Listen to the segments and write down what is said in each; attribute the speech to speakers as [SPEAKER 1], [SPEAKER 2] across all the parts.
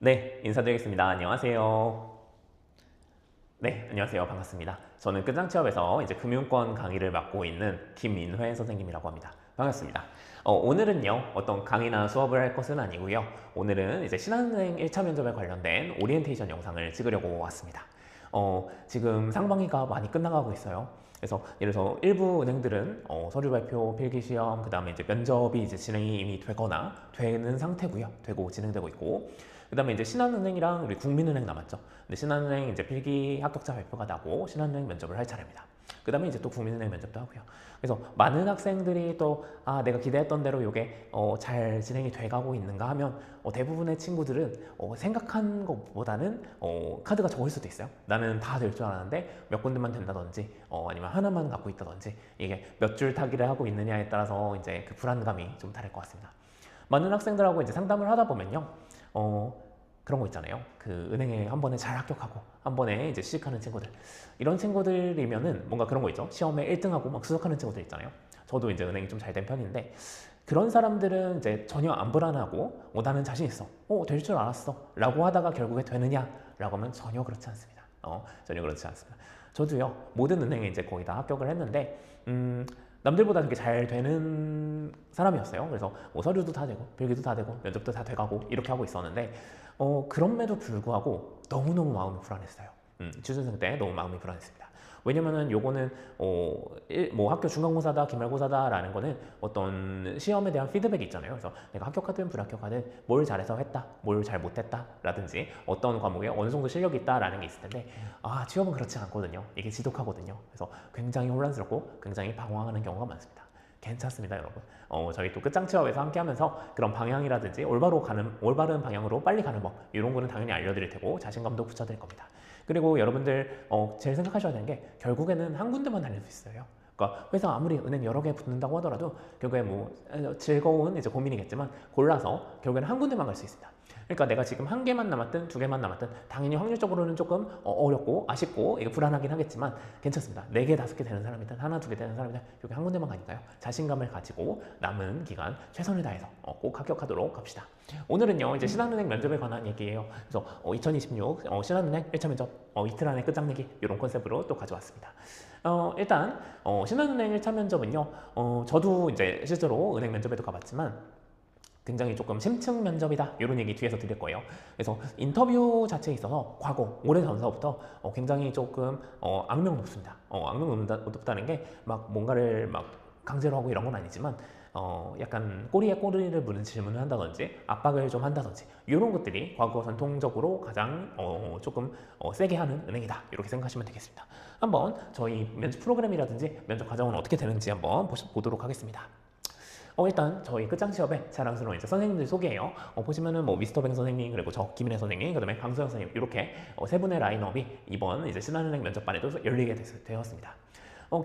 [SPEAKER 1] 네, 인사드리겠습니다. 안녕하세요. 네, 안녕하세요. 반갑습니다. 저는 끝장취업에서 이제 금융권 강의를 맡고 있는 김민회 선생님이라고 합니다. 반갑습니다. 오늘은요, 어떤 강의나 수업을 할 것은 아니고요. 오늘은 이제 신한은행 1차 면접에 관련된 오리엔테이션 영상을 찍으려고 왔습니다. 지금 상반기가 많이 끝나가고 있어요. 그래서 예를 들어서 일부 은행들은 서류 발표, 필기 시험, 그 다음에 이제 면접이 이제 진행이 이미 되거나 되는 상태고요. 되고 진행되고 있고, 그 다음에 이제 신한은행이랑 우리 국민은행 남았죠. 근데 신한은행 이제 필기 합격자 발표가 나고 신한은행 면접을 할 차례입니다. 그 다음에 이제 또 국민은행 면접도 하고요. 그래서 많은 학생들이 또 내가 기대했던 대로 이게 잘 진행이 돼가고 있는가 하면 대부분의 친구들은 생각한 것보다는 카드가 적을 수도 있어요. 나는 다 될 줄 알았는데 몇 군데만 된다든지 아니면 하나만 갖고 있다든지 이게 몇 줄 타기를 하고 있느냐에 따라서 이제 그 불안감이 좀 다를 것 같습니다. 많은 학생들하고 이제 상담을 하다 보면요. 그런 거 있잖아요. 그 은행에 한 번에 잘 합격하고 한 번에 이제 취직하는 친구들, 이런 친구들이면은 뭔가 그런 거 있죠. 시험에 1등하고 막 수석하는 친구들 있잖아요. 저도 이제 은행이 좀 잘 된 편인데 그런 사람들은 이제 전혀 안 불안하고 나는 자신 있어, 될 줄 알았어 라고 하다가 결국에 되느냐 라고 하면 전혀 그렇지 않습니다. 전혀 그렇지 않습니다. 저도요, 모든 은행에 이제 거의 다 합격을 했는데 남들보다 그렇게 잘 되는 사람이었어요. 그래서 서류도 다 되고 필기도 다 되고 면접도 다 돼가고 이렇게 하고 있었는데 그럼에도 불구하고 너무너무 마음이 불안했어요. 취준생 때 너무 마음이 불안했습니다. 왜냐면은 요거는 뭐 학교 중간고사다 기말고사다 라는 거는 어떤 시험에 대한 피드백이 있잖아요. 그래서 내가 합격하든 불합격하든 뭘 잘해서 했다, 뭘 잘 못했다 라든지 어떤 과목에 어느 정도 실력이 있다 라는 게 있을 텐데 취업은 그렇지 않거든요. 이게 지독하거든요. 그래서 굉장히 혼란스럽고 굉장히 방황하는 경우가 많습니다. 괜찮습니다, 여러분. 저희 또 끝장취업에서 함께 하면서 그런 방향이라든지 올바른 방향으로 빨리 가는 법, 이런 거는 당연히 알려드릴 테고 자신감도 붙여드릴 겁니다. 그리고 여러분들 제일 생각하셔야 되는 게 결국에는 한 군데만 달릴 수 있어요. 그러니까 회사 아무리 은행 여러 개 붙는다고 하더라도 결국에 뭐 즐거운 이제 고민이겠지만 골라서 결국에는 한 군데만 갈 수 있습니다. 그러니까 내가 지금 한 개만 남았든 두 개만 남았든 당연히 확률적으로는 조금 어렵고 아쉽고 이게 불안하긴 하겠지만 괜찮습니다. 네 개, 다섯 개 되는 사람이든 하나, 두 개 되는 사람이든 여기 한 군데만 가니까요. 자신감을 가지고 남은 기간 최선을 다해서 꼭 합격하도록 합시다. 오늘은요, 이제 신한은행 면접에 관한 얘기예요. 그래서 2026 신한은행 1차 면접 이틀 안에 끝장내기 이런 컨셉으로 또 가져왔습니다. 일단 신한은행 1차 면접은요, 저도 이제 실제로 은행 면접에도 가봤지만 굉장히 조금 심층 면접이다 이런 얘기 뒤에서 드릴 거예요. 그래서 인터뷰 자체에 있어서 과거 오래 전서부터 굉장히 조금 악명 높습니다. 악명 높다는 게 막 뭔가를 막 강제로 하고 이런 건 아니지만 약간 꼬리에 꼬리를 무는 질문을 한다든지 압박을 좀 한다든지 이런 것들이 과거 전통적으로 가장 조금 세게 하는 은행이다 이렇게 생각하시면 되겠습니다. 한번 저희 면접 프로그램이라든지 면접 과정은 어떻게 되는지 한번 보도록 하겠습니다. 일단 저희 끝장취업의 자랑스러운 이제 선생님들 소개해요. 보시면은 뭐 미스터뱅 선생님, 그리고 저 김인혜 선생님, 그다음에 강소영 선생님 이렇게 세 분의 라인업이 이번 이제 신한은행 면접반에도 열리게 되었습니다.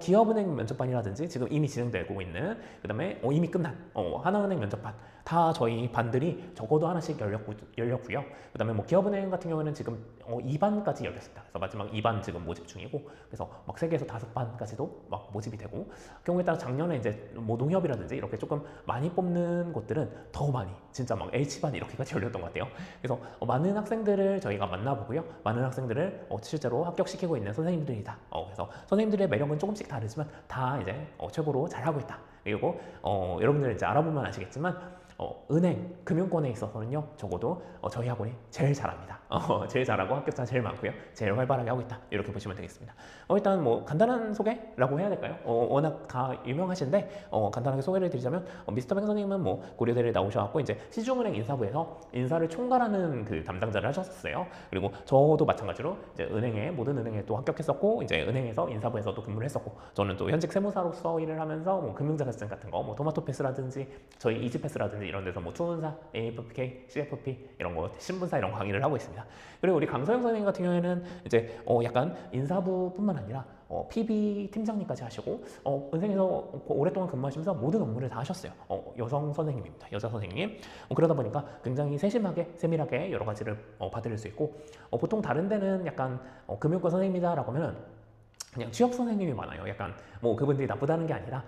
[SPEAKER 1] 기업은행 면접반이라든지 지금 이미 진행되고 있는, 그 다음에 이미 끝난 하나은행 면접반 다 저희 반들이 적어도 하나씩 열렸고요. 그 다음에 뭐 기업은행 같은 경우에는 지금 2반까지 열렸습니다. 그래서 마지막 2반 지금 모집 중이고, 그래서 막 3개에서 5반까지도 막 모집이 되고, 경우에 따라 작년에 이제 뭐 농협이라든지 이렇게 조금 많이 뽑는 곳들은 더 많이 진짜 막 H반 이렇게까지 열렸던 것 같아요. 그래서 많은 학생들을 저희가 만나보고요. 많은 학생들을 실제로 합격시키고 있는 선생님들이다. 그래서 선생님들의 매력은 조금씩 다르지만 다 이제 최고로 잘하고 있다. 그리고 여러분들 이제 알아보면 아시겠지만 은행, 금융권에 있어서는요, 적어도 저희 학원이 제일 잘합니다. 제일 잘하고 합격자 제일 많고요. 제일 활발하게 하고 있다. 이렇게 보시면 되겠습니다. 일단 뭐 간단한 소개라고 해야 될까요? 워낙 다 유명하신데 간단하게 소개를 드리자면 미스터뱅 선생님은 뭐 고려대를 나오셔갖고 이제 시중은행 인사부에서 인사를 총괄하는 그 담당자를 하셨었어요. 그리고 저도 마찬가지로 이제 모든 은행에 또 합격했었고 이제 은행에서 인사부에서도 근무를 했었고 저는 또 현직 세무사로서 일을 하면서 뭐 금융자격증 같은 거, 뭐 토마토패스라든지 저희 이지패스라든지 이런 데서 뭐 투문사, AFPK, CFP 이런 거, 신분사 이런 강의를 하고 있습니다. 그리고 우리 강서영 선생님 같은 경우에는 이제 약간 인사부뿐만 아니라 PB 팀장님까지 하시고 은행에서 오랫동안 근무하시면서 모든 업무를 다 하셨어요. 여성 선생님입니다. 여자 선생님. 그러다 보니까 굉장히 세밀하게 여러 가지를 받을 수 있고 보통 다른 데는 약간 금융과 선생님이다라고 하면 그냥 취업 선생님이 많아요. 약간 뭐 그분들이 나쁘다는 게 아니라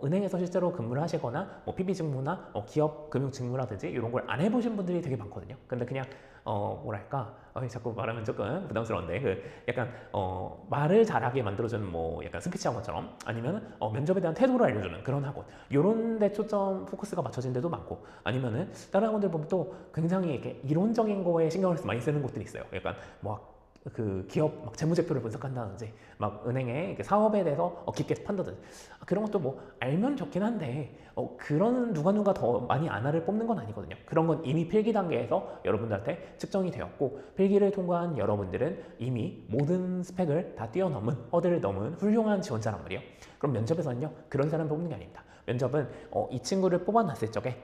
[SPEAKER 1] 은행에서 실제로 근무를 하시거나 뭐 PB 직무나 기업 금융 직무라든지 이런 걸 안 해보신 분들이 되게 많거든요. 근데 그냥 뭐랄까, 자꾸 말하면 조금 부담스러운데, 약간, 말을 잘하게 만들어주는 뭐, 약간 스피치 학원처럼, 아니면, 면접에 대한 태도를 알려주는 그런 학원. 요런 데 초점, 포커스가 맞춰진 데도 많고, 아니면은, 다른 학원들 보면 또 굉장히 이렇게 이론적인 거에 신경을 많이 쓰는 곳들이 있어요. 약간, 뭐, 기업 막 재무제표를 분석한다든지 막 은행의 사업에 대해서 깊게 판다든지 그런 것도 뭐 알면 좋긴 한데 그런 누가 더 많이 아나를 뽑는 건 아니거든요. 그런 건 이미 필기 단계에서 여러분들한테 측정이 되었고 필기를 통과한 여러분들은 이미 모든 스펙을 다 뛰어넘은 허들을 넘은 훌륭한 지원자란 말이에요. 그럼 면접에서는요 그런 사람 뽑는 게 아닙니다. 면접은 이 친구를 뽑아놨을 적에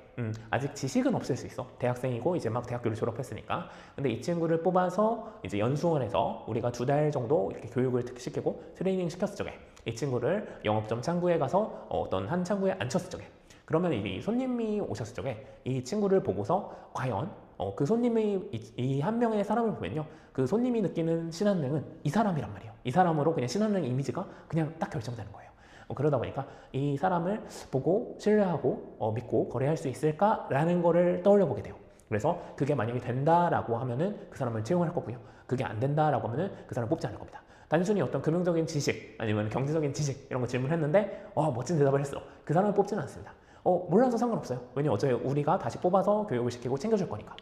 [SPEAKER 1] 아직 지식은 없을 수 있어. 대학생이고 이제 막 대학교를 졸업했으니까. 근데 이 친구를 뽑아서 이제 연수원에서 우리가 2달 정도 이렇게 교육을 시키고 트레이닝 시켰을 적에 이 친구를 영업점 창구에 가서 어떤 한 창구에 앉혔을 적에 그러면 이 손님이 오셨을 적에 이 친구를 보고서 과연 그 손님이 이 한 명의 사람을 보면요 그 손님이 느끼는 신한은행은 이 사람이란 말이에요. 이 사람으로 그냥 신한은행 이미지가 그냥 딱 결정되는 거예요. 그러다 보니까 이 사람을 보고 신뢰하고 믿고 거래할 수 있을까라는 거를 떠올려 보게 돼요. 그래서 그게 만약에 된다라고 하면은 그 사람을 채용할 거고요. 그게 안 된다라고 하면은 그 사람을 뽑지 않을 겁니다. 단순히 어떤 금융적인 지식 아니면 경제적인 지식 이런 거 질문했는데 멋진 대답을 했어. 그 사람을 뽑지는 않습니다. 몰라서 상관없어요. 왜냐면 어차피 우리가 다시 뽑아서 교육을 시키고 챙겨줄 거니까.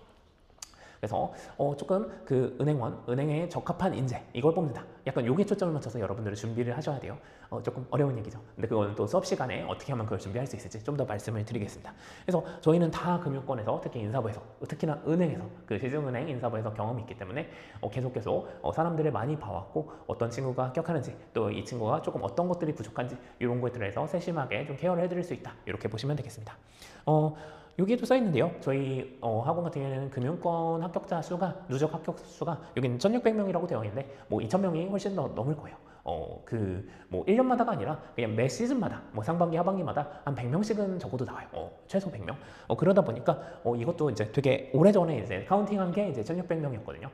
[SPEAKER 1] 그래서 조금 그 은행에 적합한 인재 이걸 뽑는다. 약간 요게 초점을 맞춰서 여러분들은 준비를 하셔야 돼요. 조금 어려운 얘기죠. 근데 그거는 또 수업 시간에 어떻게 하면 그걸 준비할 수 있을지 좀 더 말씀을 드리겠습니다. 그래서 저희는 다 금융권에서 특히 인사부에서 특히나 은행에서 그 시중은행 인사부에서 경험이 있기 때문에 계속 사람들을 많이 봐왔고 어떤 친구가 합격하는지 또 이 친구가 조금 어떤 것들이 부족한지 이런 것에 대해서 세심하게 좀 케어를 해드릴 수 있다. 이렇게 보시면 되겠습니다. 여기에도 써 있는데요. 저희 학원 같은 경우에는 금융권 합격자 수가 누적 합격 수가 여기는 1,600명이라고 되어 있는데 뭐 2,000명이 훨씬 더 넘을 거예요. 뭐 1년마다가 아니라 그냥 매 시즌마다 뭐 상반기 하반기마다 한 100명씩은 적어도 나와요. 최소 100명. 그러다 보니까 이것도 이제 되게 오래전에 이제 카운팅한 게 이제 1,600명이었거든요.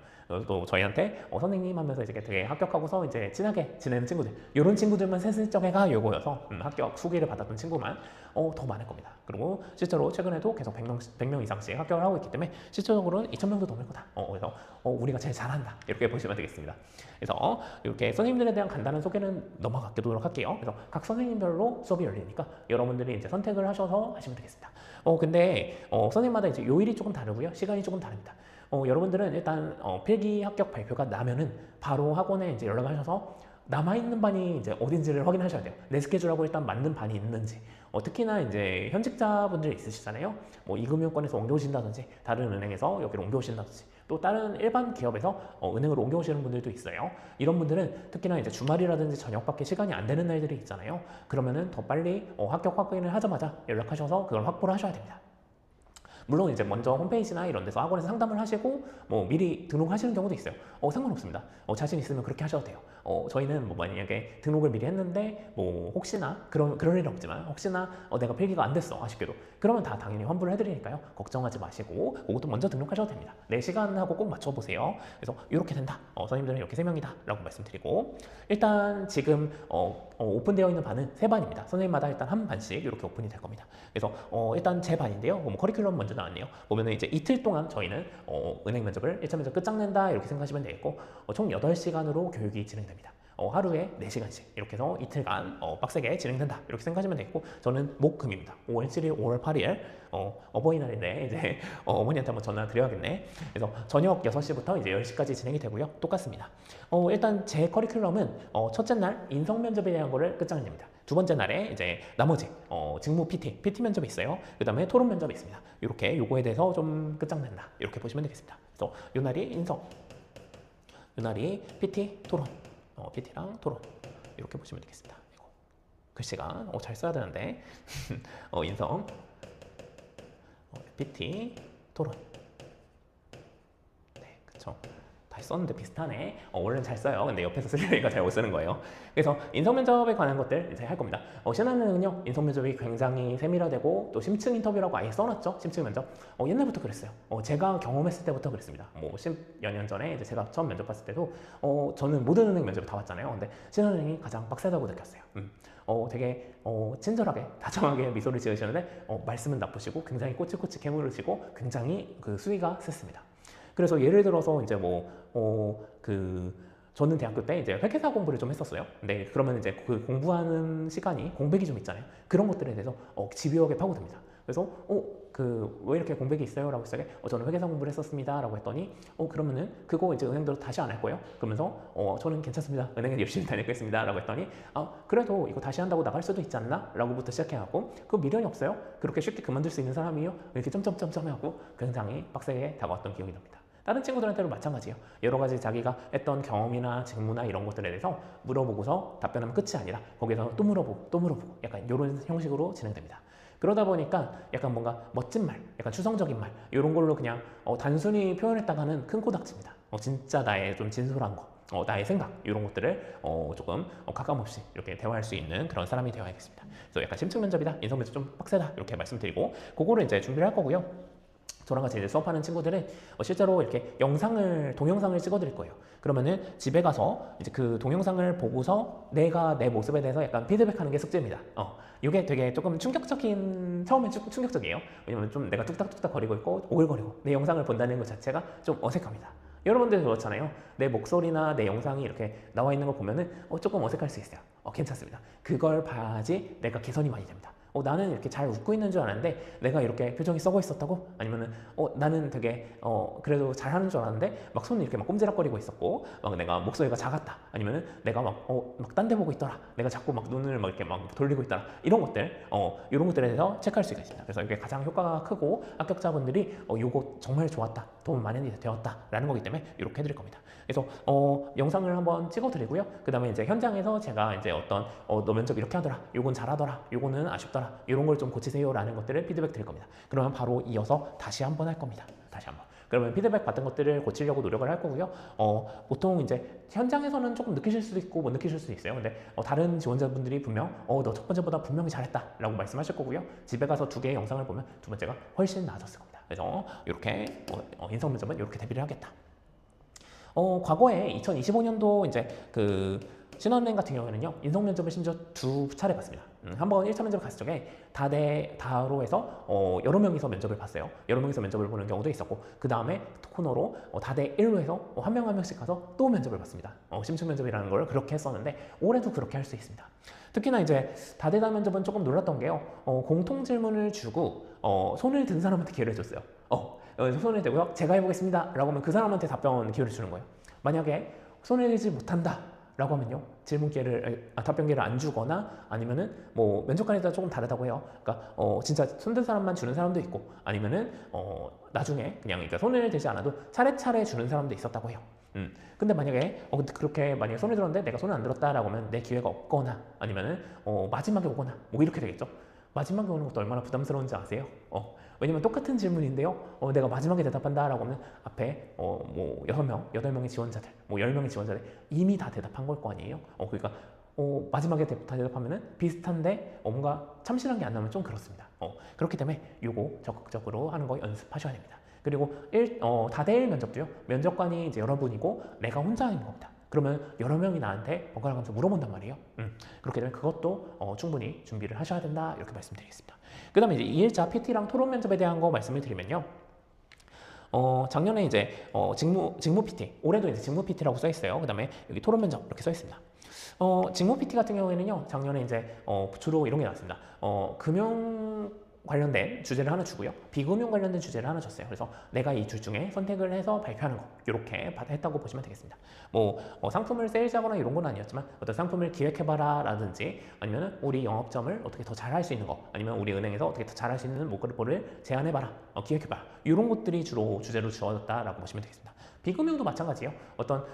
[SPEAKER 1] 또 저희한테 선생님 하면서 이제 되게 합격하고서 이제 친하게 지내는 친구들 이런 친구들만 셋을 적해가 요거여서 합격 수기를 받았던 친구만 더 많을 겁니다. 그리고 실제로 최근에도 계속 100명 이상씩 합격을 하고 있기 때문에 실질적으로는 2,000명도 넘을 거다. 그래서 우리가 제일 잘한다. 이렇게 보시면 되겠습니다. 그래서 이렇게 선생님들에 대한 간단한 소개는 넘어가도록 할게요. 그래서 각 선생님별로 수업이 열리니까 여러분들이 이제 선택을 하셔서 하시면 되겠습니다. 근데 선생님마다 이제 요일이 조금 다르고요. 시간이 조금 다릅니다. 여러분들은 일단 필기 합격 발표가 나면은 바로 학원에 이제 연락하셔서 남아있는 반이 이제 어딘지를 확인하셔야 돼요. 내 스케줄하고 일단 맞는 반이 있는지. 특히나 이제 현직자분들 있으시잖아요. 뭐 이금융권에서 옮겨오신다든지 다른 은행에서 여기로 옮겨오신다든지 또 다른 일반 기업에서 은행으로 옮겨오시는 분들도 있어요. 이런 분들은 특히나 이제 주말이라든지 저녁밖에 시간이 안 되는 날들이 있잖아요. 그러면은 더 빨리 합격 확인을 하자마자 연락하셔서 그걸 확보를 하셔야 됩니다. 물론 이제 먼저 홈페이지나 이런 데서 학원에서 상담을 하시고 뭐 미리 등록하시는 경우도 있어요. 상관없습니다. 자신 있으면 그렇게 하셔도 돼요. 저희는 뭐 만약에 등록을 미리 했는데 뭐 혹시나 그럴 일은 없지만 혹시나 내가 필기가 안 됐어 아쉽게도 그러면 다 당연히 환불을 해드리니까요. 걱정하지 마시고 그것도 먼저 등록하셔도 됩니다. 내 시간하고 꼭 맞춰보세요. 그래서 이렇게 된다. 선생님들은 이렇게 3명이다 라고 말씀드리고 일단 지금 오픈되어 있는 반은 3반입니다. 선생님마다 일단 한 반씩 이렇게 오픈이 될 겁니다. 그래서 일단 제 반인데요. 커리큘럼 먼저 나왔네요. 보면은 이제 이틀 동안 저희는 은행 면접을 1차 면접 끝장낸다 이렇게 생각하시면 되겠고 총 8시간으로 교육이 진행됩니다. 하루에 4시간씩 이렇게 해서 이틀간 빡세게 진행된다 이렇게 생각하시면 되겠고 저는 목금입니다. 5월 7일, 5월 8일 어버이날인데 이제 어머니한테 한번 전화 드려야겠네. 그래서 저녁 6시부터 이제 10시까지 진행이 되고요. 똑같습니다. 일단 제 커리큘럼은 첫째 날 인성 면접에 대한 거를 끝장냅니다. 두 번째 날에 이제 나머지 직무 PT 면접이 있어요. 그 다음에 토론 면접이 있습니다. 이렇게 요거에 대해서 좀 끝장낸다 이렇게 보시면 되겠습니다. 그래서 요 날이 인성, 요 날이 PT 토론, PT랑 토론 이렇게 보시면 되겠습니다. 이거. 글씨가 잘 써야 되는데 인성, PT 토론. 네, 그쵸. 다시 썼는데 비슷하네. 원래는 잘 써요. 근데 옆에서 쓰려니까 잘 못 쓰는 거예요. 그래서 인성면접에 관한 것들 이제 할 겁니다. 신한은행은요, 인성면접이 굉장히 세밀화되고 또 심층 인터뷰라고 아예 써놨죠. 심층 면접. 옛날부터 그랬어요. 제가 경험했을 때부터 그랬습니다. 뭐 10여 년 전에 이제 제가 처음 면접 봤을 때도 저는 모든 은행 면접을 다 봤잖아요. 근데 신한은행이 가장 빡세다고 느꼈어요. 되게 친절하게 다정하게 미소를 지으시는데 말씀은 나쁘시고 굉장히 꼬치꼬치 캐물으시고 굉장히 그 수위가 셌습니다. 그래서 예를 들어서 이제 저는 대학교 때 이제 회계사 공부를 좀 했었어요. 근데 그러면 이제 그 공부하는 시간이 공백이 좀 있잖아요. 그런 것들에 대해서 집요하게 파고듭니다. 그래서 왜 이렇게 공백이 있어요? 라고 했을 때 저는 회계사 공부를 했었습니다. 라고 했더니 그러면은 그거 이제 은행대로 다시 안 할 거예요? 그러면서 저는 괜찮습니다. 은행에 열심히 다니겠습니다. 라고 했더니 그래도 이거 다시 한다고 나갈 수도 있지 않나? 라고부터 시작해갖고 그거 미련이 없어요? 그렇게 쉽게 그만둘 수 있는 사람이요? 이렇게 점점점점 하고 굉장히 빡세게 다가왔던 기억이 납니다. 다른 친구들한테도 마찬가지예요. 여러 가지 자기가 했던 경험이나 직무나 이런 것들에 대해서 물어보고서 답변하면 끝이 아니라 거기서 또 물어보고 또 물어보고 약간 이런 형식으로 진행됩니다. 그러다 보니까 약간 뭔가 멋진 말, 약간 추상적인 말 이런 걸로 그냥 단순히 표현했다가는 큰 코닥칩니다. 진짜 나의 좀 진솔한 거, 나의 생각 이런 것들을 조금 가감없이 이렇게 대화할 수 있는 그런 사람이 되어야겠습니다. 그래서 약간 심층 면접이다, 인성 면접 좀 빡세다 이렇게 말씀드리고 그거를 이제 준비를 할 거고요. 저랑 같이 이제 수업하는 친구들은 실제로 이렇게 동영상을 찍어드릴 거예요. 그러면은 집에 가서 이제 그 동영상을 보고서 내가 내 모습에 대해서 약간 피드백하는 게 숙제입니다. 이게 되게 조금 처음엔 충격적이에요. 왜냐면 좀 내가 뚝딱뚝딱 거리고 있고 오글거리고 내 영상을 본다는 것 자체가 좀 어색합니다. 여러분들 그렇잖아요. 내 목소리나 내 영상이 이렇게 나와 있는 거 보면은 조금 어색할 수 있어요. 괜찮습니다. 그걸 봐야지 내가 개선이 많이 됩니다. 나는 이렇게 잘 웃고 있는 줄 알았는데 내가 이렇게 표정이 썩어 있었다고? 아니면은 나는 되게 그래도 잘하는 줄 알았는데 막 손이 이렇게 막 꼼지락거리고 있었고 막 내가 목소리가 작았다. 아니면은 내가 막 딴 데 보고 있더라. 내가 자꾸 막 눈을 막 이렇게 막 돌리고 있더라. 이런 것들 이런 것들에 대해서 체크할 수가 있습니다. 그래서 이게 가장 효과가 크고 합격자분들이 요거 정말 좋았다. 도움 많이 되었다. 라는 거기 때문에 이렇게 해드릴 겁니다. 그래서 영상을 한번 찍어드리고요. 그 다음에 이제 현장에서 제가 이제 너 면접 이렇게 하더라. 요건 잘하더라. 요거는 아쉽더라. 이런 걸 좀 고치세요 라는 것들을 피드백 드릴 겁니다. 그러면 바로 이어서 다시 한번 할 겁니다. 다시 한번. 그러면 피드백 받은 것들을 고치려고 노력을 할 거고요. 보통 이제 현장에서는 조금 느끼실 수도 있고 못 느끼실 수도 있어요. 근데 다른 지원자분들이 분명 너 첫 번째보다 분명히 잘했다 라고 말씀하실 거고요. 집에 가서 2개의 영상을 보면 두 번째가 훨씬 나아졌을 겁니다. 그래서 이렇게 인성 면접은 이렇게 대비를 하겠다. 과거에 2025년도 이제 신한은행 같은 경우에는요, 인성 면접을 심지어 2차례 봤습니다. 한번 1차 면접을 갔을 적에 다로 해서 여러 명이서 면접을 봤어요. 여러 명이서 면접을 보는 경우도 있었고, 그 다음에 코너로 다대 1로 해서 한 명 한 명씩 가서 또 면접을 봤습니다. 심층 면접이라는 걸 그렇게 했었는데 올해도 그렇게 할 수 있습니다. 특히나 이제 다대다 면접은 조금 놀랐던 게요, 공통 질문을 주고 손을 든 사람한테 기회를 줬어요. 손을 대고요, 제가 해보겠습니다 라고 하면 그 사람한테 답변 기회를 주는 거예요. 만약에 손을 들지 못한다 라고 하면요, 답변 기회를 안 주거나 아니면은 면접관에 따라 조금 다르다고 해요. 그러니까 진짜 손든 사람만 주는 사람도 있고 아니면은 나중에 그냥 그러니까 손을 대지 않아도 차례차례 주는 사람도 있었다고 해요. 근데 만약에 그렇게 만약에 손을 들었는데 내가 손을 안 들었다라고 하면 내 기회가 없거나 아니면은 마지막에 오거나 이렇게 되겠죠. 마지막에 오는 것도 얼마나 부담스러운지 아세요? 왜냐면 똑같은 질문인데요, 내가 마지막에 대답한다라고 하면 앞에 6명, 8명의 지원자들, 10명의 지원자들 이미 다 대답한 걸 거 아니에요? 그러니까 마지막에 다 대답하면은 비슷한데 뭔가 참신한 게 안 나오면 좀 그렇습니다. 그렇기 때문에 요거 적극적으로 하는 거 연습하셔야 됩니다. 그리고 다대일 면접도요, 면접관이 이제 여러분이고 내가 혼자 하는 겁니다. 그러면 여러 명이 나한테 번갈아 가면서 물어본단 말이에요. 그렇게 되면 그것도 충분히 준비를 하셔야 된다 이렇게 말씀드리겠습니다. 그 다음에 이제 2일차 PT랑 토론 면접에 대한 거 말씀을 드리면요, 작년에 이제 직무 PT, 올해도 이제 직무 PT라고 써 있어요. 그 다음에 여기 토론 면접 이렇게 써 있습니다. 직무 PT 같은 경우에는요, 작년에 이제 주로 이런 게 나왔습니다. 금융 관련된 주제를 하나 주고요, 비금융 관련된 주제를 하나 줬어요. 그래서 내가 이 둘 중에 선택을 해서 발표하는 거, 이렇게 했다고 보시면 되겠습니다. 상품을 세일즈하거나 이런 건 아니었지만 어떤 상품을 기획해봐라 라든지 아니면 우리 영업점을 어떻게 더 잘할 수 있는 거, 아니면 우리 은행에서 어떻게 더 잘할 수 있는 목표를 제안해봐라, 기획해봐라, 이런 것들이 주로 주제로 주어졌다라고 보시면 되겠습니다. 비금융도 마찬가지예요. 어떤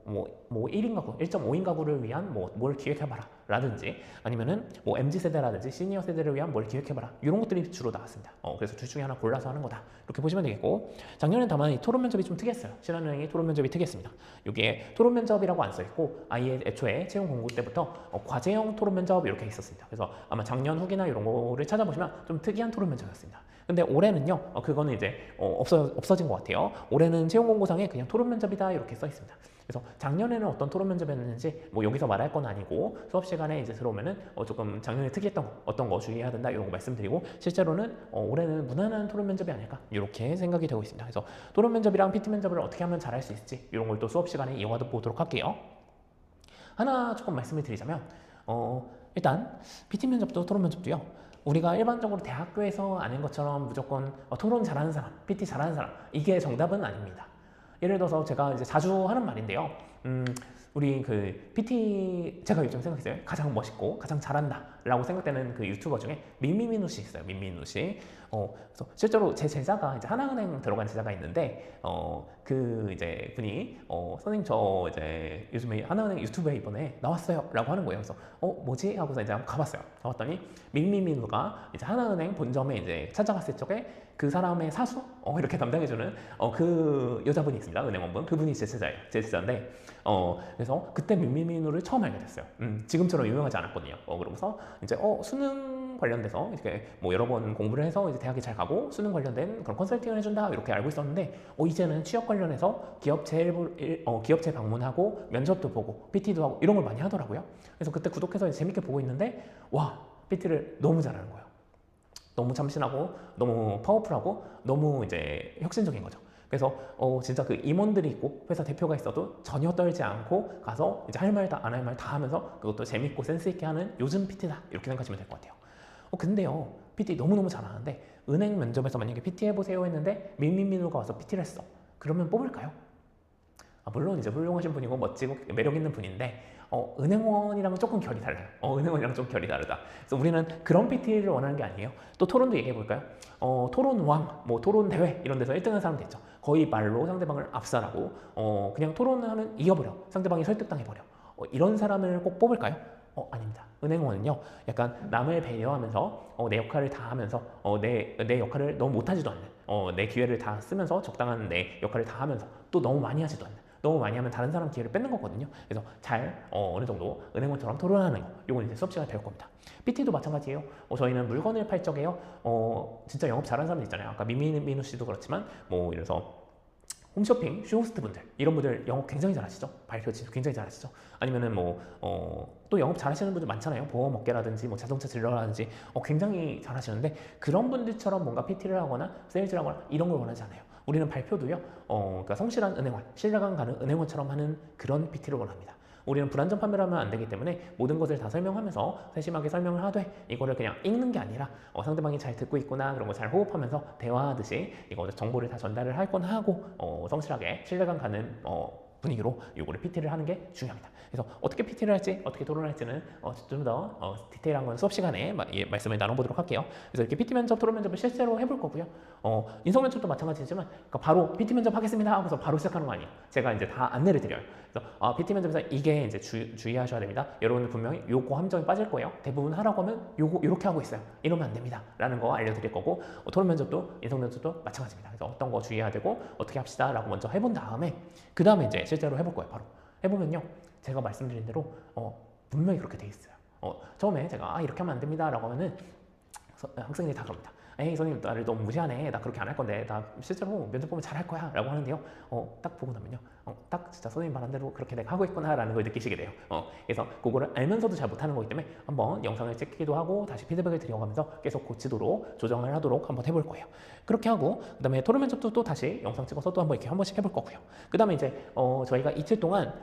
[SPEAKER 1] 1인 가구, 1.5인 가구를 위한 뭘 기획해봐라 라든지 아니면은 MZ세대라든지 시니어 세대를 위한 뭘 기획해봐라, 이런 것들이 주로 나왔습니다. 그래서 둘 중에 하나 골라서 하는 거다 이렇게 보시면 되겠고, 작년엔 다만 이 토론 면접이 좀 특이했어요. 신한은행이 토론 면접이 특이했습니다. 이게 토론 면접이라고 안 써있고 아예 애초에 채용 공고 때부터 과제형 토론 면접 이렇게 있었습니다. 그래서 아마 작년 후기나 이런 거를 찾아보시면 좀 특이한 토론 면접이었습니다. 근데 올해는요, 그거는 이제 없어진 것 같아요. 올해는 채용 공고상에 그냥 토론 면접이다 이렇게 써 있습니다. 그래서 작년에는 어떤 토론 면접이었는지 뭐 여기서 말할 건 아니고 수업 시간에 이제 들어오면은 조금 작년에 특이했던 거, 어떤 거 주의해야 된다 이런 거 말씀드리고, 실제로는 올해는 무난한 토론 면접이 아닐까 이렇게 생각이 되고 있습니다. 그래서 토론 면접이랑 PT 면접을 어떻게 하면 잘할 수 있을지 이런 걸 또 수업 시간에 이어가 보도록 할게요. 하나 조금 말씀을 드리자면 일단 PT 면접도 토론 면접도요, 우리가 일반적으로 대학교에서 아는 것처럼 무조건 토론 잘하는 사람, PT 잘하는 사람 이게 정답은 아닙니다. 예를 들어서 제가 이제 자주 하는 말인데요. 우리 그 PT 제가 요즘 생각했어요. 가장 멋있고 가장 잘한다 라고 생각되는 그 유튜버 중에 민미민우 씨 있어요. 민미민우 씨. 그래서 실제로 제 제자가 이제 하나은행 들어간 제자가 있는데 그 이제 분이 선생님 저 이제 요즘에 하나은행 유튜브에 이번에 나왔어요 라고 하는 거예요. 그래서 뭐지? 하고서 이제 한번 가봤어요. 가봤더니 민미민우가 이제 하나은행 본점에 이제 찾아갔을 적에 그 사람의 사수? 이렇게 담당해주는 그 여자분이 있습니다. 은행원분. 그분이 제 제자예요. 제 제자인데 그래서 그때 민미민우를 처음 알게 됐어요. 지금처럼 유명하지 않았거든요. 그러고서 이제 수능 관련돼서 이렇게 뭐 여러 번 공부를 해서 이제 대학에 잘 가고 수능 관련된 그런 컨설팅을 해준다 이렇게 알고 있었는데 이제는 취업 관련해서 기업체 방문하고 면접도 보고 PT도 하고 이런 걸 많이 하더라고요. 그래서 그때 구독해서 재밌게 보고 있는데 와, PT를 너무 잘하는 거예요. 너무 참신하고 너무 파워풀하고 너무 이제 혁신적인 거죠. 그래서 진짜 그 임원들이 있고 회사 대표가 있어도 전혀 떨지 않고 가서 이제 할 말 다 안 할 말 다 하면서 그것도 재밌고 센스 있게 하는 요즘 PT다 이렇게 생각하시면 될 것 같아요. 근데요, PT 너무너무 잘하는데 은행 면접에서 만약에 PT 해보세요 했는데 민민민우가 와서 PT를 했어. 그러면 뽑을까요? 물론 이제 훌륭하신 분이고 멋지고 매력 있는 분인데 은행원이랑은 조금 결이 달라요. 은행원이랑 좀 결이 다르다. 그래서 우리는 그런 PT를 원하는 게 아니에요. 또 토론도 얘기해 볼까요? 토론왕, 뭐 토론 대회 이런 데서 1등한 사람도 있죠. 거의 말로 상대방을 압살하고 그냥 토론을 하면 이겨버려. 상대방이 설득당해버려. 이런 사람을 꼭 뽑을까요? 아닙니다. 은행원은요, 약간 남을 배려하면서 내 역할을 다 하면서 내 역할을 너무 못하지도 않는 내 기회를 다 쓰면서 적당한 내 역할을 다 하면서 또 너무 많이 하지도 않는, 너무 많이 하면 다른 사람 기회를 뺏는 거거든요. 그래서 잘 어느 정도 은행원처럼 토론하는 거, 이건 이제 수업 시간에 배울 겁니다. PT도 마찬가지예요. 저희는 물건을 팔 적에요, 진짜 영업 잘하는 사람들 있잖아요. 아까 민민우 씨도 그렇지만 뭐 이래서 홈쇼핑, 쇼호스트 분들 이런 분들 영업 굉장히 잘하시죠? 발표 굉장히 잘하시죠? 아니면은 또 영업 잘하시는 분들 많잖아요. 보험업계라든지 뭐 자동차 딜러라든지 굉장히 잘하시는데 그런 분들처럼 뭔가 PT를 하거나 세일즈를 하거나 이런 걸 원하지 않아요. 우리는 발표도요, 그러니까 성실한 은행원, 신뢰감 가는 은행원처럼 하는 그런 PT를 원합니다. 우리는 불안전 판매를 하면 안 되기 때문에 모든 것을 다 설명하면서 세심하게 설명을 하되 이거를 그냥 읽는 게 아니라 상대방이 잘 듣고 있구나 그런 거 잘 호흡하면서 대화하듯이 이거 정보를 다 전달을 할 건 하고 성실하게 신뢰감 가는 분위기로 이거를 PT를 하는 게 중요합니다. 그래서 어떻게 PT를 할지 어떻게 토론을 할지는 좀 더 디테일한 건 수업 시간에 말씀을 나눠보도록 할게요. 그래서 이렇게 PT 면접, 토론 면접을 실제로 해볼 거고요. 인성 면접도 마찬가지지만 그러니까 바로 PT 면접 하겠습니다 하고서 바로 시작하는 거 아니에요. 제가 이제 다 안내를 드려요. 그래서 PT 면접에서 이게 이제 주의하셔야 됩니다. 여러분들 분명히 요거 함정이 빠질 거예요. 대부분 하라고 하면 요거 이렇게 하고 있어요. 이러면 안 됩니다. 라는 거 알려드릴 거고 토론 면접도 인성 면접도 마찬가지입니다. 그래서 어떤 거 주의해야 되고 어떻게 합시다 라고 먼저 해본 다음에 그 다음에 이제 실제로 해볼 거예요. 바로 해보면요, 제가 말씀드린 대로 분명히 그렇게 돼 있어요. 처음에 제가 이렇게 하면 안 됩니다 라고 하면은 학생들이 다 그럽니다. 에이 선생님 나를 너무 무시하네, 나 그렇게 안 할 건데 나 실제로 면접 보면 잘할 거야 라고 하는데요, 딱 보고 나면요 딱 진짜 선생님 말한 대로 그렇게 내가 하고 있구나 라는 걸 느끼시게 돼요. 그래서 그거를 알면서도 잘 못하는 거기 때문에 한번 영상을 찍기도 하고 다시 피드백을 드려가면서 계속 고치도록 조정을 하도록 한번 해볼 거예요. 그렇게 하고 그 다음에 토론 면접도 또 다시 영상 찍어서 또 한번 이렇게 한 번씩 해볼 거고요. 그 다음에 이제 저희가 이틀 동안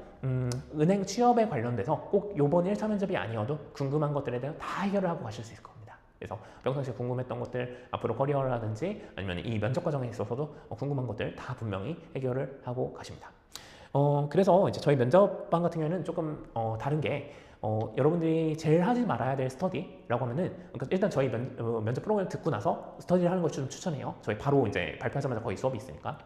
[SPEAKER 1] 은행 취업에 관련돼서 꼭 요번 1차 면접이 아니어도 궁금한 것들에 대해 다 해결을 하고 가실 수 있을 겁니다. 그래서 평상시에 궁금했던 것들, 앞으로 커리어라든지 아니면 이 면접 과정에 있어서도 궁금한 것들 다 분명히 해결을 하고 가십니다. 그래서 이제 저희 면접반 같은 경우에는 조금 다른 게 여러분들이 제일 하지 말아야 될 스터디라고 하면은, 그러니까 일단 저희 면접 프로그램 듣고 나서 스터디를 하는 걸 좀 추천해요. 저희 바로 이제 발표하자마자 거의 수업이 있으니까.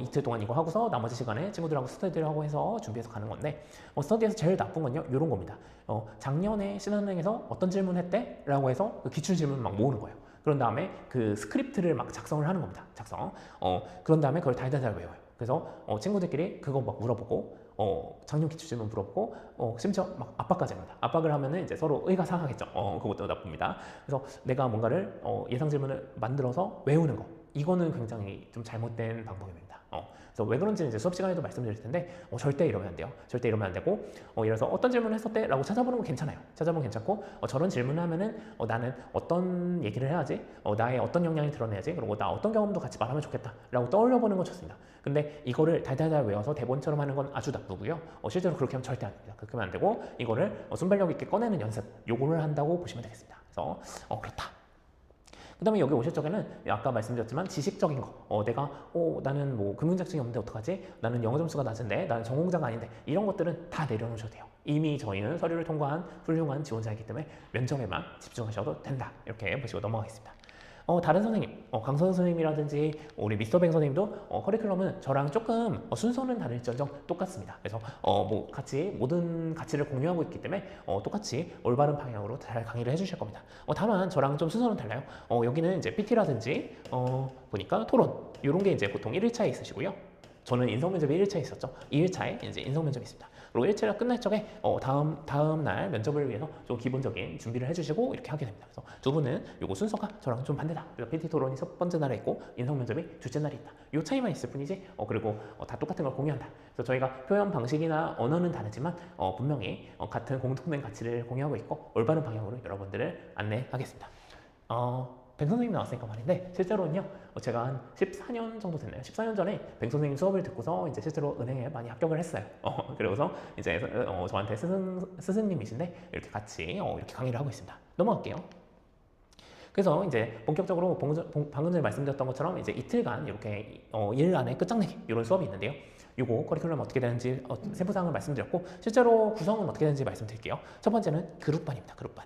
[SPEAKER 1] 이틀 동안 이거 하고서 나머지 시간에 친구들하고 스터디를 하고 해서 준비해서 가는 건데, 스터디에서 제일 나쁜 건요, 이런 겁니다. 작년에 신한은행에서 어떤 질문 했대? 라고 해서 그 기출 질문 막 모으는 거예요. 그런 다음에 그 스크립트를 막 작성을 하는 겁니다. 그런 다음에 그걸 달달달 외워요. 그래서 친구들끼리 그거 막 물어보고, 작년 기출 질문 물어보고, 심지어 막 압박까지 합니다. 압박을 하면은 이제 서로 의가 상하겠죠. 그것도 나쁩니다. 그래서 내가 뭔가를 예상 질문을 만들어서 외우는 거, 이거는 굉장히 좀 잘못된 방법입니다. 그래서 왜 그런지는 이제 수업 시간에도 말씀드릴 텐데 절대 이러면 안 돼요. 절대 이러면 안 되고 이래서 어떤 질문을 했었대? 라고 찾아보는 건 괜찮아요. 찾아보면 괜찮고 저런 질문을 하면은 나는 어떤 얘기를 해야지? 나의 어떤 역량이 드러내야지? 그리고 나 어떤 경험도 같이 말하면 좋겠다 라고 떠올려보는 건 좋습니다. 근데 이거를 달달달 외워서 대본처럼 하는 건 아주 나쁘고요. 실제로 그렇게 하면 절대 안 됩니다. 그렇게 하면 안 되고 이거를 순발력 있게 꺼내는 연습 요거를 한다고 보시면 되겠습니다. 그래서 그렇다. 그 다음에 여기 오실 적에는 아까 말씀드렸지만 지식적인 거 내가 나는 뭐 금융자격증이 없는데 어떡하지? 나는 영어 점수가 낮은데 나는 전공자가 아닌데 이런 것들은 다 내려놓으셔도 돼요. 이미 저희는 서류를 통과한 훌륭한 지원자이기 때문에 면접에만 집중하셔도 된다. 이렇게 보시고 넘어가겠습니다. 다른 선생님, 강선 선생님이라든지 우리 미스터 뱅 선생님도 커리큘럼은 저랑 조금 순서는 다를지언정 똑같습니다. 그래서 뭐 같이 모든 가치를 공유하고 있기 때문에 똑같이 올바른 방향으로 잘 강의를 해주실 겁니다. 다만 저랑 좀 순서는 달라요. 여기는 이제 PT라든지 보니까 토론 이런 게 이제 보통 1일차에 있으시고요. 저는 인성면접이 1일차에 있었죠. 2일차에 이제 인성면접이 있습니다. 그리고 1차가 끝날 적에 다음 날 면접을 위해서 좀 기본적인 준비를 해주시고 이렇게 하게 됩니다. 그래서 두 분은 요거 순서가 저랑 좀 반대다. 그래서 PT 토론이 첫 번째 날에 있고 인성 면접이 둘째 날에 있다. 요 차이만 있을 뿐이지 그리고 다 똑같은 걸 공유한다. 그래서 저희가 표현 방식이나 언어는 다르지만 분명히 같은 공통된 가치를 공유하고 있고 올바른 방향으로 여러분들을 안내하겠습니다. 뱅 선생님 나왔으니까 말인데 실제로는요 제가 한 14년 정도 됐나요? 14년 전에 뱅 선생님 수업을 듣고서 이제 실제로 은행에 많이 합격을 했어요. 그러고서 이제 저한테 스승님이신데 이렇게 같이 이렇게 강의를 하고 있습니다. 넘어갈게요. 그래서 이제 본격적으로 방금 전에 말씀드렸던 것처럼 이제 이틀간 이렇게 일 안에 끝장내기 이런 수업이 있는데요. 요거 커리큘럼 어떻게 되는지 세부사항을 말씀드렸고 실제로 구성은 어떻게 되는지 말씀드릴게요. 첫 번째는 그룹반입니다. 그룹반.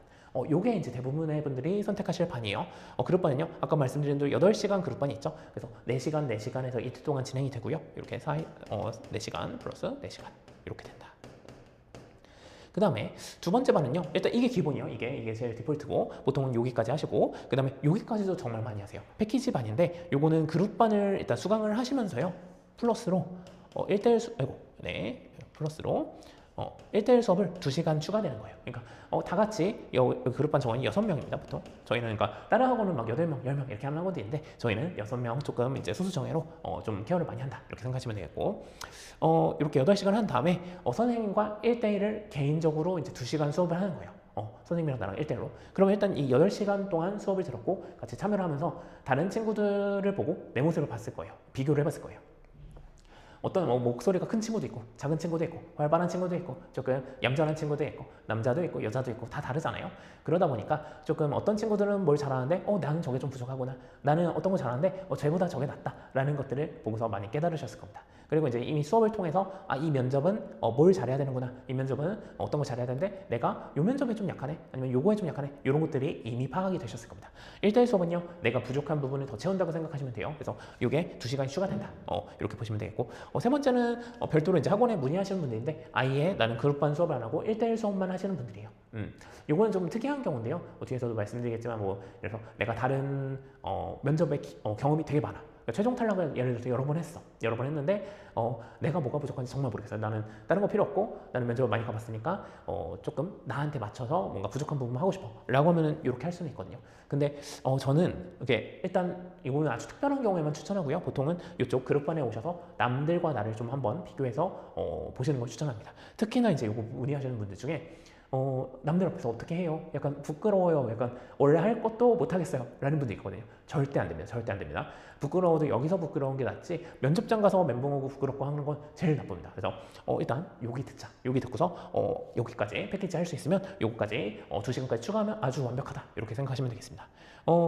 [SPEAKER 1] 요게 이제 대부분의 분들이 선택하실 반이에요. 그룹반은요, 아까 말씀드린 대로 8시간 그룹반이 있죠. 그래서 4시간, 4시간에서 이틀 동안 진행이 되고요. 이렇게 4시간 플러스 4시간. 이렇게 된다. 그 다음에 두 번째 반은요, 일단 이게 기본이에요. 이게 제일 디폴트고, 보통은 여기까지 하시고, 그 다음에 여기까지도 정말 많이 하세요. 패키지 반인데, 요거는 그룹반을 일단 수강을 하시면서요, 플러스로, 1대1 플러스로, 1대1 수업을 2시간 추가되는 거예요. 그러니까 다 같이 그룹반 정원이 6명입니다. 보통 저희는 그러니까 다른 학원은 막 8명, 10명 이렇게 하는 학원도 있는데 저희는 6명 조금 이제 소수 정예로 좀 케어를 많이 한다 이렇게 생각하시면 되겠고 이렇게 8시간 한 다음에 선생님과 1대1을 개인적으로 이제 2시간 수업을 하는 거예요. 선생님이랑 나랑 1대1로. 그러면 일단 이 8시간 동안 수업을 들었고 같이 참여를 하면서 다른 친구들을 보고 내 모습을 봤을 거예요. 비교를 해봤을 거예요. 어떤 목소리가 큰 친구도 있고 작은 친구도 있고 활발한 친구도 있고 조금 얌전한 친구도 있고 남자도 있고 여자도 있고 다 다르잖아요. 그러다 보니까 조금 어떤 친구들은 뭘 잘하는데 나는 저게 좀 부족하구나, 나는 어떤 거 잘하는데 쟤보다 저게 낫다 라는 것들을 보고서 많이 깨달으셨을 겁니다. 그리고 이제 이미 수업을 통해서 이 면접은 뭘 잘해야 되는구나, 이 면접은 어떤 거 잘해야 되는데 내가 요 면접에 좀 약하네, 아니면 요거에 좀 약하네, 이런 것들이 이미 파악이 되셨을 겁니다. 1대1 수업은요 내가 부족한 부분을 더 채운다고 생각하시면 돼요. 그래서 요게 2시간이 추가된다 이렇게 보시면 되겠고 세 번째는 별도로 이제 학원에 문의하시는 분들인데 아예 나는 그룹반 수업을 안 하고 1대1 수업만 하시는 분들이에요. 요거는 좀 특이한 경우인데요. 뒤에서도 말씀드리겠지만 그래서 내가 다른 면접의 경험이 되게 많아. 그러니까 최종 탈락을 예를 들어서 여러 번 했는데 내가 뭐가 부족한지 정말 모르겠어요. 나는 다른 거 필요 없고 나는 면접을 많이 가봤으니까 조금 나한테 맞춰서 뭔가 부족한 부분만 하고 싶어 라고 하면은 이렇게 할 수는 있거든요. 근데 저는 이렇게 일단 이거는 아주 특별한 경우에만 추천하고요. 보통은 이쪽 그룹반에 오셔서 남들과 나를 좀 한번 비교해서 보시는 걸 추천합니다. 특히나 이제 이거 문의하시는 분들 중에 남들 앞에서 어떻게 해요? 약간 부끄러워요. 약간 원래 할 것도 못 하겠어요. 라는 분도 있거든요. 절대 안 됩니다. 절대 안 됩니다. 부끄러워도 여기서 부끄러운 게 낫지 면접장 가서 멘붕 오고 부끄럽고 하는 건 제일 나쁩니다. 그래서 일단 여기 듣자. 여기 듣고서 여기까지 패키지 할 수 있으면 요거까지 2시간까지 추가하면 아주 완벽하다. 이렇게 생각하시면 되겠습니다.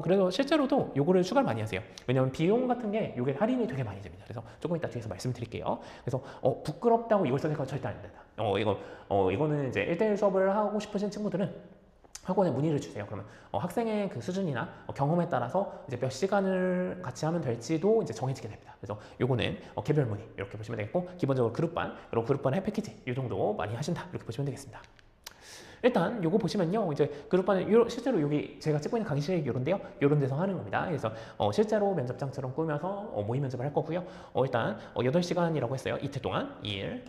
[SPEAKER 1] 그래서 실제로도 요거를 추가를 많이 하세요. 왜냐면 비용 같은 게 요게 할인이 되게 많이 됩니다. 그래서 조금 이따 뒤에서 말씀드릴게요. 그래서 부끄럽다고 이걸 선택하면 절대 안 된다. 이거는 이제 1대1 수업을 하고 싶으신 친구들은 학원에 문의를 주세요. 그러면 학생의 그 수준이나 경험에 따라서 이제 몇 시간을 같이 하면 될지도 이제 정해지게 됩니다. 그래서 요거는 개별 문의 이렇게 보시면 되겠고 기본적으로 그룹반, 그리고 그룹반의 패키지 이 정도 많이 하신다 이렇게 보시면 되겠습니다. 일단 요거 보시면요, 이제 그룹반은 실제로 여기 제가 찍고 있는 강의실이 요런데요, 요런 데서 하는 겁니다. 그래서 실제로 면접장처럼 꾸며서 모의 면접을 할 거고요. 일단 8시간이라고 했어요. 이틀 동안 2일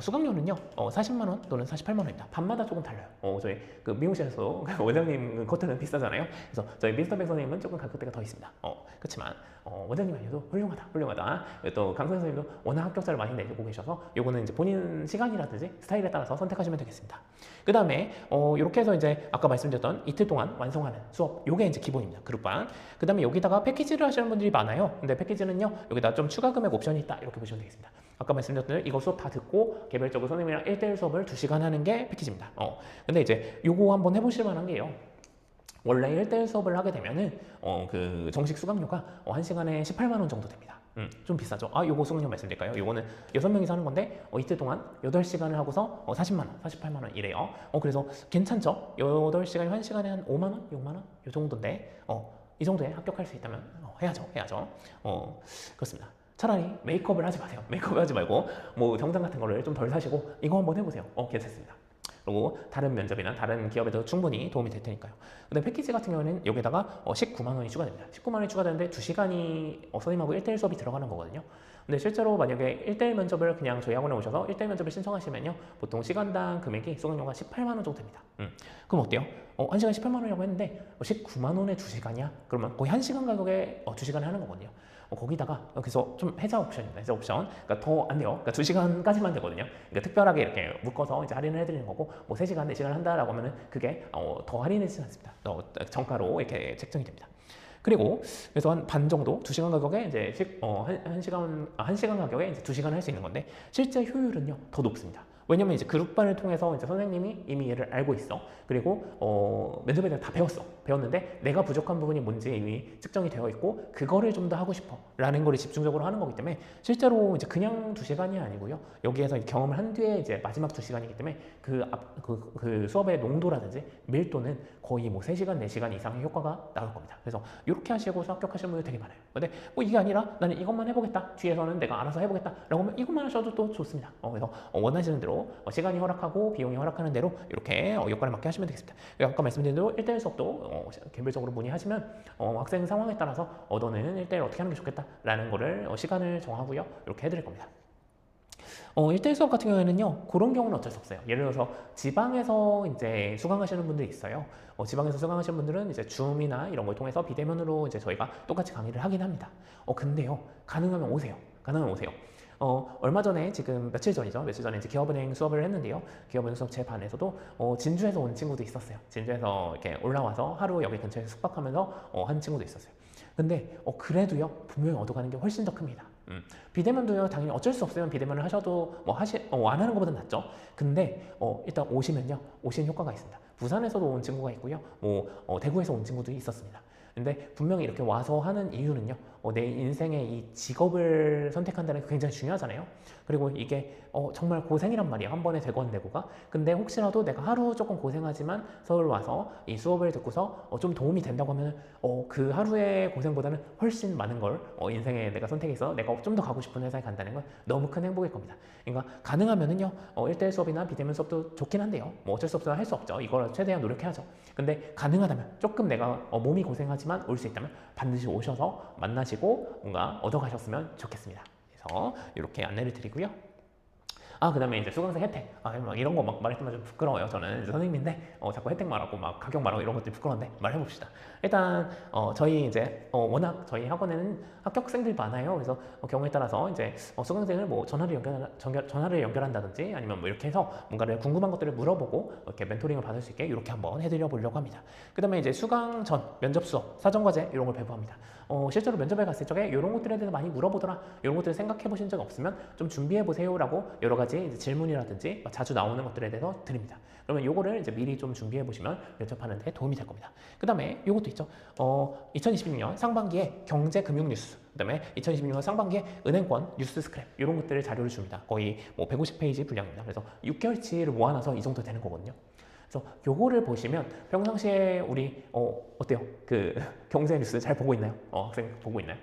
[SPEAKER 1] 수강료는요 40만 원 또는 48만 원입니다. 반마다 조금 달라요. 저희 그 미용실에서 원장님 코트는 비싸잖아요. 그래서 저희 미스터 백 선생님은 조금 가격대가 더 있습니다. 그렇지만 원장님 아니어도 훌륭하다. 또 강선 선생님도 워낙 합격자를 많이 내고 계셔서 요거는 이제 본인 시간이라든지 스타일에 따라서 선택하시면 되겠습니다. 그 다음에 이렇게 해서 이제 아까 말씀드렸던 이틀 동안 완성하는 수업, 요게 이제 기본입니다. 그룹반. 그 다음에 여기다가 패키지를 하시는 분들이 많아요. 근데 패키지는요 여기다 좀 추가 금액 옵션이 있다, 이렇게 보시면 되겠습니다. 아까 말씀드렸던 이거 수업 다 듣고 개별적으로 선생님이랑 1대1 수업을 2시간 하는 게 패키지입니다. 근데 이제 요거 한번 해보실 만한 게요, 원래 1대1 수업을 하게 되면은 그 정식 수강료가 1시간에 18만 원 정도 됩니다. 좀 비싸죠. 요거 수강료 말씀드릴까요? 요거는 6명이서 하는 건데 이틀 동안 8시간을 하고서 40만 원, 48만 원 이래요. 그래서 괜찮죠? 8시간에 1시간에 한 5만 원, 6만 원 요 정도인데 이 정도에 합격할 수 있다면 해야죠. 그렇습니다. 차라리 메이크업을 하지 마세요. 메이크업을 하지 말고 뭐 정장 같은 거를 좀 덜 사시고 이거 한번 해보세요. 괜찮습니다. 그리고 다른 면접이나 다른 기업에도 충분히 도움이 될 테니까요. 근데 패키지 같은 경우에는 여기다가 19만 원이 추가됩니다. 19만 원이 추가되는데 2시간이 선생님하고 1대1 수업이 들어가는 거거든요. 근데 실제로 만약에 1대1 면접을 그냥 저희 학원에 오셔서 1대1 면접을 신청하시면요, 보통 시간당 금액이 수강료가 18만 원 정도 됩니다. 그럼 어때요? 1시간 18만 원이라고 했는데 19만 원에 2시간이야? 그러면 거의 1시간 가격에 2시간을 하는 거거든요. 거기다가 그래서 좀 해자 옵션입니다. 해자 옵션. 그러니까 더 안 돼요. 그러니까 2시간까지만 되거든요. 그러니까 특별하게 이렇게 묶어서 이제 할인을 해드리는 거고, 뭐 3시간, 4시간 한다라고 하면은 그게 더 할인해지지 않습니다. 정가로 이렇게 책정이 됩니다. 그리고 그래서 한 반 정도, 2시간 가격에 이제 1시간 가격에 이제 2시간 할 수 있는 건데, 실제 효율은요 더 높습니다. 왜냐면 이제 그룹반을 통해서 이제 선생님이 이미 얘를 알고 있어. 그리고 면접에 대해 다 배웠는데 내가 부족한 부분이 뭔지 이미 측정이 되어 있고 그거를 좀 더 하고 싶어 라는 거를 집중적으로 하는 거기 때문에 실제로 이제 그냥 2시간이 아니고요, 여기에서 경험을 한 뒤에 이제 마지막 2시간이기 때문에 그 수업의 농도라든지 밀도는 거의 뭐 3시간, 4시간 이상의 효과가 나올 겁니다. 그래서 이렇게 하시고 합격하시는 분들 되게 많아요. 근데 뭐 이게 아니라 나는 이것만 해보겠다, 뒤에서는 내가 알아서 해보겠다 라고 하면 이것만 하셔도 또 좋습니다. 그래서 원하시는 대로 시간이 허락하고 비용이 허락하는 대로 이렇게 역할을 맡게 하시면 되겠습니다. 아까 말씀드린 대로 1대1 수업도 개별적으로 문의하시면 학생 상황에 따라서 너는 1대1 어떻게 하는 게 좋겠다 라는 거를 시간을 정하고요, 이렇게 해드릴 겁니다. 1대1 수업 같은 경우에는요, 그런 경우는 어쩔 수 없어요. 예를 들어서 지방에서 이제 수강하시는 분들이 있어요. 지방에서 수강하시는 분들은 이제 줌이나 이런 걸 통해서 비대면으로 이제 저희가 똑같이 강의를 하긴 합니다. 근데요, 가능하면 오세요. 얼마 전에, 지금 며칠 전에 이제 기업은행 수업을 했는데요. 기업은행 수업 제 반에서도 진주에서 온 친구도 있었어요. 진주에서 이렇게 올라와서 하루 여기 근처에서 숙박하면서 한 친구도 있었어요. 근데 그래도요, 분명히 얻어가는 게 훨씬 더 큽니다. 비대면도요, 당연히 어쩔 수 없으면 비대면을 하셔도 안 하는 것보다 낫죠. 근데 일단 오시면요, 오신 효과가 있습니다. 부산에서도 온 친구가 있고요, 대구에서 온 친구도 있었습니다. 근데 분명히 이렇게 와서 하는 이유는요, 내 인생의 이 직업을 선택한다는 게 굉장히 중요하잖아요. 그리고 이게 정말 고생이란 말이에요, 한 번에 대권 내고가. 근데 혹시라도 내가 하루 조금 고생하지만 서울 와서 이 수업을 듣고서 좀 도움이 된다고 하면 그 하루의 고생보다는 훨씬 많은 걸 인생에 내가 선택해서 내가 좀 더 가고 싶은 회사에 간다는 건 너무 큰 행복일 겁니다. 그러니까 가능하면은요, 1대1 수업이나 비대면 수업도 좋긴 한데요, 뭐 어쩔 수 없어서 할 수 없죠. 이걸 최대한 노력해야죠. 근데 가능하다면, 조금 내가 몸이 고생하지만 올 수 있다면 반드시 오셔서 만나시고 뭔가 얻어가셨으면 좋겠습니다. 그래서 이렇게 안내를 드리고요. 그 다음에 이제 수강생 혜택, 막 이런 거 막 말했지만 좀 부끄러워요. 저는 이제 선생님인데 자꾸 혜택 말하고 막 가격 말하고 이런 것들이 부끄러운데 말해봅시다. 일단 저희 이제 워낙 저희 학원에는 합격생들이 많아요. 그래서 경우에 따라서 이제 수강생을 뭐 전화를 연결한다든지 아니면 뭐 이렇게 해서 뭔가를 궁금한 것들을 물어보고 이렇게 멘토링을 받을 수 있게 이렇게 한번 해드려 보려고 합니다. 그 다음에 이제 수강 전 면접 수업, 사전과제 이런 걸 배부합니다. 실제로 면접에 갔을 적에 이런 것들에 대해서 많이 물어보더라, 이런 것들을 생각해 보신 적 없으면 좀 준비해 보세요라고 여러 가지 이제 질문이라든지 자주 나오는 것들에 대해서 드립니다. 그러면 요거를 이제 미리 좀 준비해 보시면 면접하는 데 도움이 될 겁니다. 그 다음에 요것도 있죠. 2026년 상반기에 경제금융 뉴스, 그 다음에 2026년 상반기에 은행권 뉴스 스크랩, 이런 것들을 자료를 줍니다. 거의 뭐 150페이지 분량입니다. 그래서 6개월치를 모아놔서 이 정도 되는 거거든요. 그래서 요거를 보시면 평상시에 우리 어때요? 그 경제 뉴스 잘 보고 있나요? 학생 보고 있나요?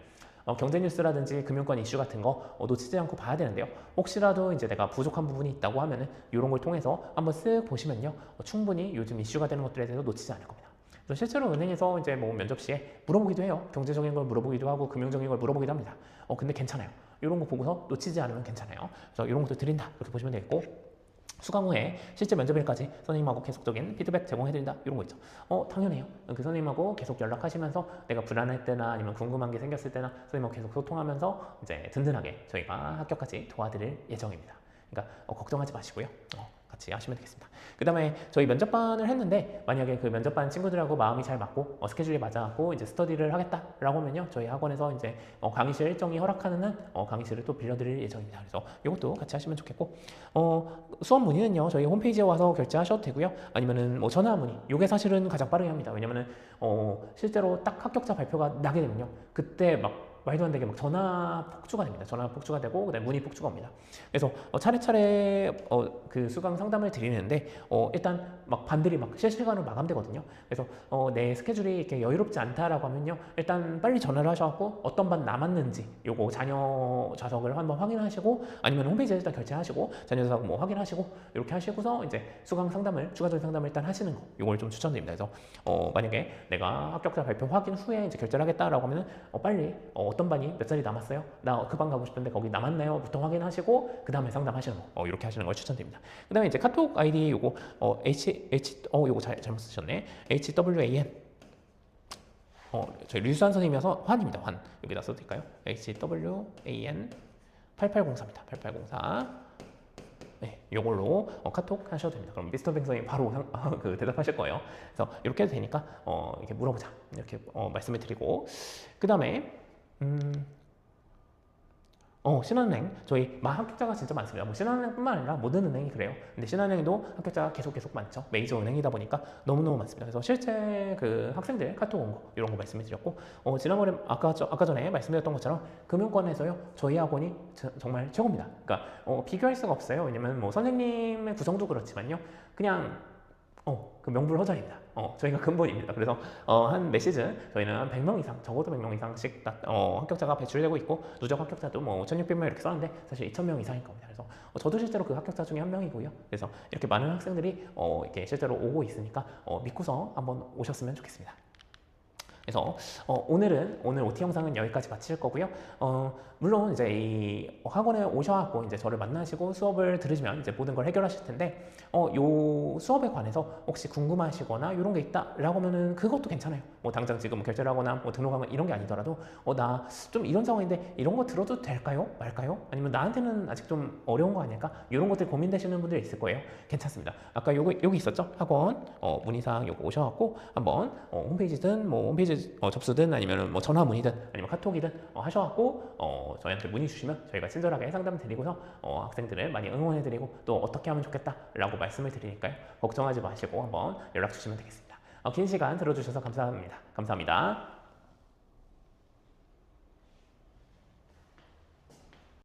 [SPEAKER 1] 경제 뉴스라든지 금융권 이슈 같은 거 놓치지 않고 봐야 되는데요. 혹시라도 이제 내가 부족한 부분이 있다고 하면은 이런 걸 통해서 한번 쓱 보시면요, 충분히 요즘 이슈가 되는 것들에 대해서 놓치지 않을 겁니다. 그래서 실제로 은행에서 이제 뭐 면접 시에 물어보기도 해요. 경제적인 걸 물어보기도 하고 금융적인 걸 물어보기도 합니다. 근데 괜찮아요. 이런 거 보고서 놓치지 않으면 괜찮아요. 그래서 이런 것도 드린다 이렇게 보시면 되겠고, 수강 후에 실제 면접일까지 선생님하고 계속적인 피드백 제공해드린다 이런 거 있죠. 당연해요. 그 선생님하고 계속 연락하시면서 내가 불안할 때나 아니면 궁금한 게 생겼을 때나 선생님하고 계속 소통하면서 이제 든든하게 저희가 합격까지 도와드릴 예정입니다. 그러니까 걱정하지 마시고요. 같이 하시면 되겠습니다. 그 다음에 저희 면접반을 했는데 만약에 그 면접반 친구들하고 마음이 잘 맞고 스케줄이 맞아갖고 이제 스터디를 하겠다라고 하면요, 저희 학원에서 이제 강의실 일정이 허락하는 한 강의실을 또 빌려드릴 예정입니다. 그래서 이것도 같이 하시면 좋겠고, 수업 문의는요 저희 홈페이지에 와서 결제하셔도 되고요, 아니면은 뭐 전화 문의, 이게 사실은 가장 빠르게 합니다. 왜냐면은 실제로 딱 합격자 발표가 나게 되면요, 그때 막 말도 안 되게 막 전화 폭주가 됩니다. 전화 폭주가 되고 그다음에 문의 폭주가 옵니다. 그래서 차례차례 그 수강 상담을 드리는데 일단 막 반들이 막 실시간으로 마감되거든요. 그래서 내 스케줄이 이렇게 여유롭지 않다라고 하면요, 일단 빨리 전화를 하셔갖고 어떤 반 남았는지 요거 자녀 좌석을 한번 확인하시고, 아니면 홈페이지에 일단 결제하시고 자녀 좌석 뭐 확인하시고 이렇게 하시고서 이제 수강 상담을, 추가적인 상담을 일단 하시는 거, 요걸 좀 추천드립니다. 그래서 만약에 내가 합격자 발표 확인 후에 이제 결제를 하겠다라고 하면은 빨리 어떤 반이 몇 자리 남았어요? 나 그 반 가고 싶은데 거기 남았나요? 부터 확인하시고 그 다음에 상담하시는 거, 이렇게 하시는 걸 추천드립니다. 그 다음에 이제 카톡 아이디 요거 요거 잘못 쓰셨네. HWAN 저희 류수환 선생님이어서 환입니다. 환 여기다 써도 될까요? HWAN 8804입니다. 8804. 네, 요걸로 카톡 하셔도 됩니다. 그럼 미스터 뱅선이 바로 그 대답하실 거예요. 그래서 이렇게 해도 되니까 이렇게 물어보자 이렇게 말씀을 드리고, 그 다음에 신한은행 저희 합격자가 진짜 많습니다. 뭐 신한은행뿐만 아니라 모든 은행이 그래요. 근데 신한은행도 합격자가 계속 많죠. 메이저 은행이다 보니까 너무너무 많습니다. 그래서 실제 그 학생들 카톡 온 거 이런 거 말씀을 드렸고, 지난번에 아까 전에 말씀드렸던 것처럼 금융권에서요 저희 학원이 정말 최고입니다. 그러니까 비교할 수가 없어요. 왜냐면 뭐 선생님의 구성도 그렇지만요, 그냥 그 명불허전입니다. 저희가 근본입니다. 그래서 한 매 시즌 저희는 한 100명 이상, 적어도 100명 이상씩 합격자가 배출되고 있고, 누적 합격자도 뭐 5,600명 이렇게 썼는데 사실 2,000명 이상일 겁니다. 그래서 저도 실제로 그 합격자 중에 한 명이고요. 그래서 이렇게 많은 학생들이 이렇게 실제로 오고 있으니까 믿고서 한번 오셨으면 좋겠습니다. 그래서 오늘 OT 영상은 여기까지 마칠 거고요. 물론 이제 이 학원에 오셔갖고 이제 저를 만나시고 수업을 들으시면 이제 모든 걸 해결하실 텐데, 요 수업에 관해서 혹시 궁금하시거나 이런 게 있다라고 하면은 그것도 괜찮아요. 뭐 당장 지금 결제를 하거나 뭐 등록하거나 이런 게 아니더라도 나 좀 이런 상황인데 이런 거 들어도 될까요? 말까요? 아니면 나한테는 아직 좀 어려운 거 아닐까? 이런 것들 고민되시는 분들이 있을 거예요. 괜찮습니다. 아까 여기 있었죠? 학원 문의사항 요거 오셔갖고 한번 홈페이지든 뭐 홈페이지 접수든 아니면 뭐 전화 문의든 아니면 카톡이든 하셔갖고 저희한테 문의 주시면 저희가 친절하게 상담 드리고서 학생들을 많이 응원해드리고 또 어떻게 하면 좋겠다라고 말씀을 드리니까요. 걱정하지 마시고 한번 연락 주시면 되겠습니다. 긴 시간 들어주셔서 감사합니다. 감사합니다.